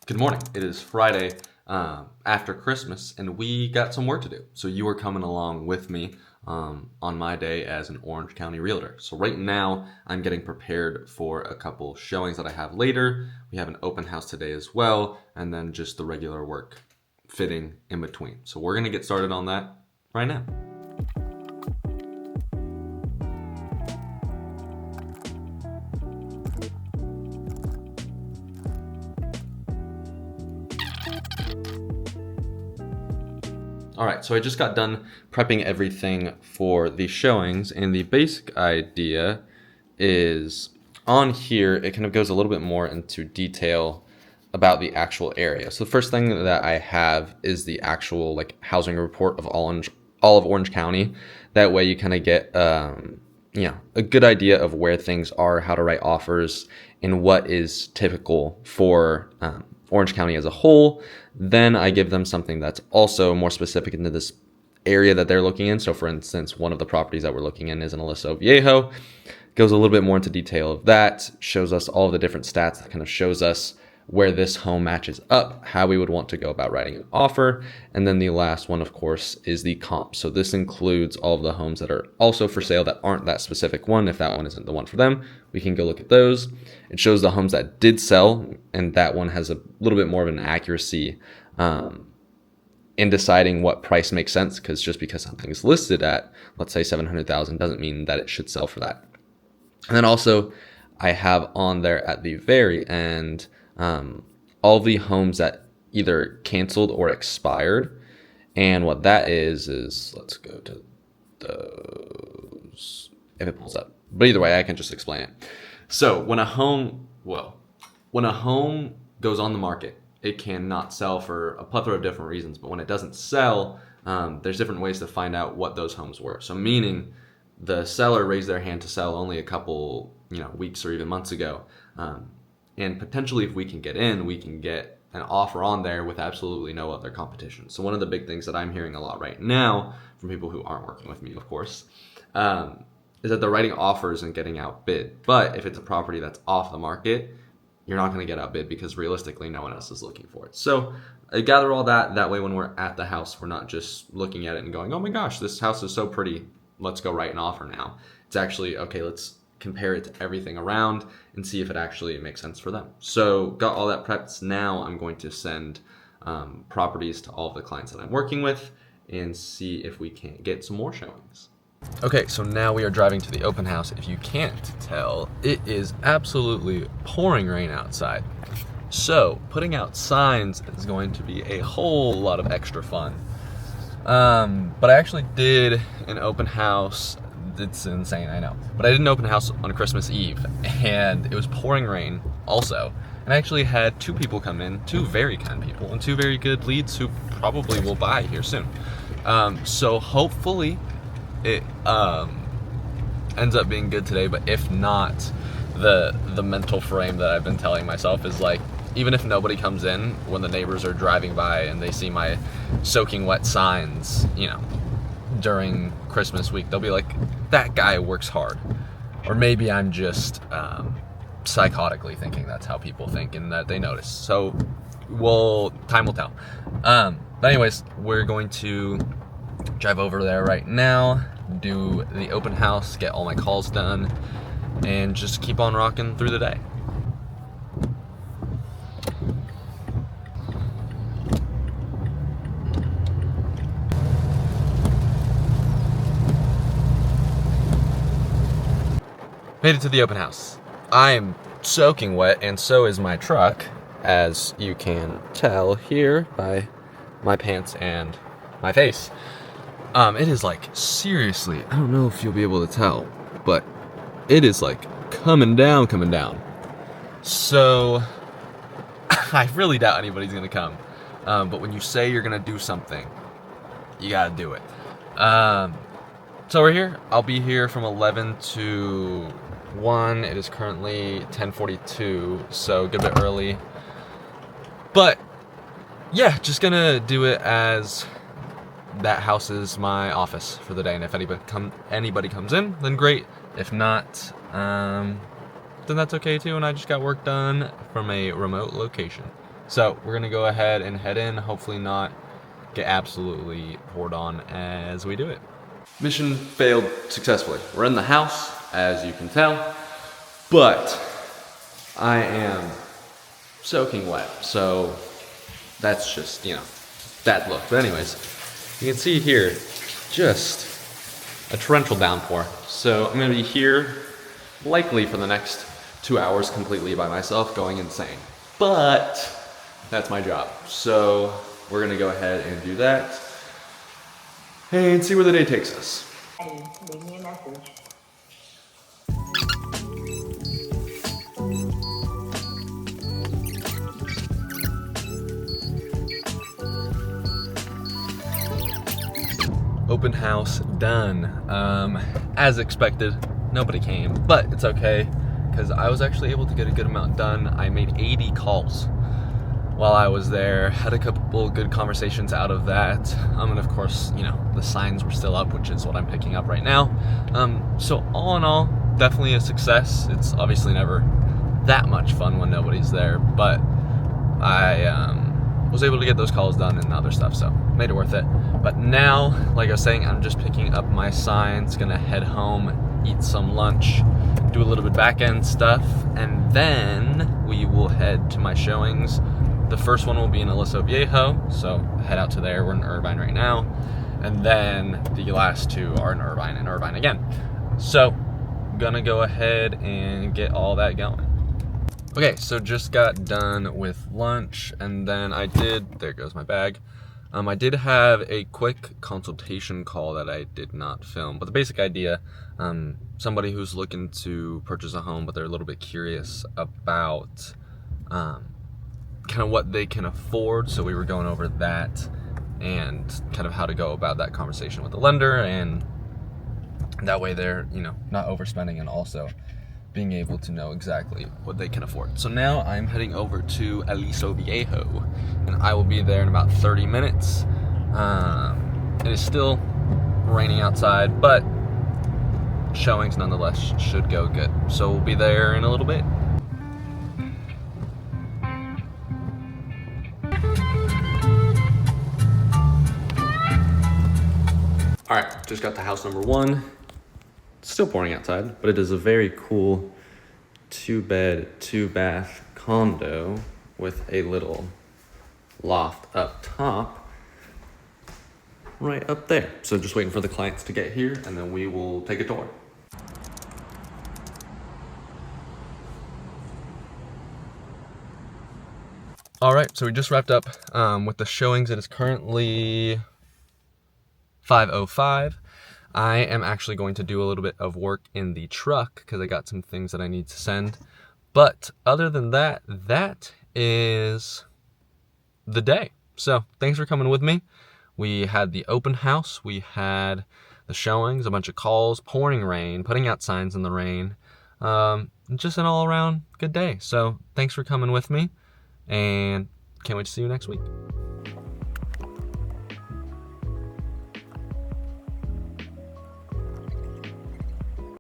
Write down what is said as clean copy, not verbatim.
Good morning. It is Friday after Christmas, and we got some work to do. So you are coming along with me on my day as an Orange County realtor. So right now, I'm getting prepared for a couple showings that I have later. We have an open house today as well, and then just the regular work fitting in between. So we're going to get started on that right now. All right, so I just got done prepping everything for the showings, and the basic idea is on here, it kind of goes a little bit more into detail about the actual area. So the first thing that I have is the actual housing report of all of Orange County. That way you kind of get a good idea of where things are, how to write offers, and what is typical for Orange County as a whole. Then I give them something that's also more specific into this area that they're looking in. So for instance, one of the properties that we're looking in is in Aliso Viejo. Goes a little bit more into detail of that, shows us all of the different stats, that kind of shows us where this home matches up, how we would want to go about writing an offer. And then the last one, of course, is the comp. So this includes all of the homes that are also for sale that aren't that specific one. If that one isn't the one for them, we can go look at those. It shows the homes that did sell, and that one has a little bit more of an accuracy in deciding what price makes sense, because just because something is listed at, let's say, $700,000 doesn't mean that it should sell for that. And then also I have on there at the very end all the homes that either canceled or expired. And what that is let's go to those if it pulls up. But either way, I can just explain it. So when a home goes on the market, it cannot sell for a plethora of different reasons. But when it doesn't sell, there's different ways to find out what those homes were. So meaning the seller raised their hand to sell only a couple weeks or even months ago. And potentially if we can get in, we can get an offer on there with absolutely no other competition. So one of the big things that I'm hearing a lot right now from people who aren't working with me, of course, is that they're writing offers and getting outbid. But if it's a property that's off the market, you're not going to get outbid because realistically no one else is looking for it. So I gather all that. That way when we're at the house, we're not just looking at it and going, oh my gosh, this house is so pretty, let's go write an offer now. It's actually, okay, let's compare it to everything around and see if it actually makes sense for them. So got all that prepped. Now I'm going to send properties to all of the clients that I'm working with and see if we can get some more showings. Okay, so now we are driving to the open house. If you can't tell, it is absolutely pouring rain outside. So putting out signs is going to be a whole lot of extra fun. But I actually did an open house. It's insane, I know. But I did an open house on Christmas Eve, and it was pouring rain also. And I actually had two people come in, two very kind people, and two very good leads who probably will buy here soon. So hopefully it ends up being good today, but if not, the mental frame that I've been telling myself is even if nobody comes in, when the neighbors are driving by and they see my soaking wet signs, during Christmas week, they'll be like, that guy works hard. Or maybe I'm just psychotically thinking that's how people think and that they notice. So time will tell. But anyways, we're going to drive over there right now, do the open house, get all my calls done, and just keep on rocking through the day. Made it to the open house. I am soaking wet, and so is my truck, as you can tell here by my pants and my face. It is seriously, I don't know if you'll be able to tell, but it is coming down. So I really doubt anybody's gonna come. But when you say you're gonna do something, you gotta do it. So we're here. I'll be here from 11 to 1. It is currently 10:42, so a good bit early. But yeah, just gonna do it as that house is my office for the day, and if anybody comes in, then great. If not, then that's okay too, and I just got work done from a remote location. So we're gonna go ahead and head in, hopefully not get absolutely poured on as we do it. Mission failed successfully. We're in the house, as you can tell, but I am soaking wet, so that's just, you know, bad look. But anyways, you can see here, just a torrential downpour. So I'm gonna be here likely for the next 2 hours completely by myself, going insane. But that's my job. So we're gonna go ahead and do that and see where the day takes us. Leave me a message. Open house done. As expected, nobody came, but it's okay because I was actually able to get a good amount done. I made 80 calls while I was there, had a couple good conversations out of that, and of course, you know, the signs were still up, which is what I'm picking up right now. So all in all, definitely a success. It's obviously never that much fun when nobody's there, but I was able to get those calls done and other stuff, so made it worth it. But now, like I was saying, I'm just picking up my signs, gonna head home, eat some lunch, do a little bit back-end stuff, and then we will head to my showings. The first one will be in Aliso Viejo, so head out to there. We're in Irvine right now. And then the last two are in Irvine and Irvine again. So, gonna go ahead and get all that going. Okay, so just got done with lunch, and then there goes my bag. I did have a quick consultation call that I did not film, but the basic idea, somebody who's looking to purchase a home, but they're a little bit curious about kind of what they can afford. So we were going over that and kind of how to go about that conversation with the lender, and that way they're, you know, not overspending and also being able to know exactly what they can afford. So now I'm heading over to Aliso Viejo, and I will be there in about 30 minutes. It is still raining outside, but showings nonetheless should go good. So we'll be there in a little bit. All right, just got to house number one. It's still pouring outside, but it is a very cool 2-bed, 2-bath condo with a little loft up top, right up there. So just waiting for the clients to get here, and then we will take a tour. All right, so we just wrapped up with the showings. It is currently 5:05. I am actually going to do a little bit of work in the truck because I got some things that I need to send. But other than that, that is the day. So thanks for coming with me. We had the open house, we had the showings, a bunch of calls, pouring rain, putting out signs in the rain. Just an all around good day. So thanks for coming with me, and can't wait to see you next week.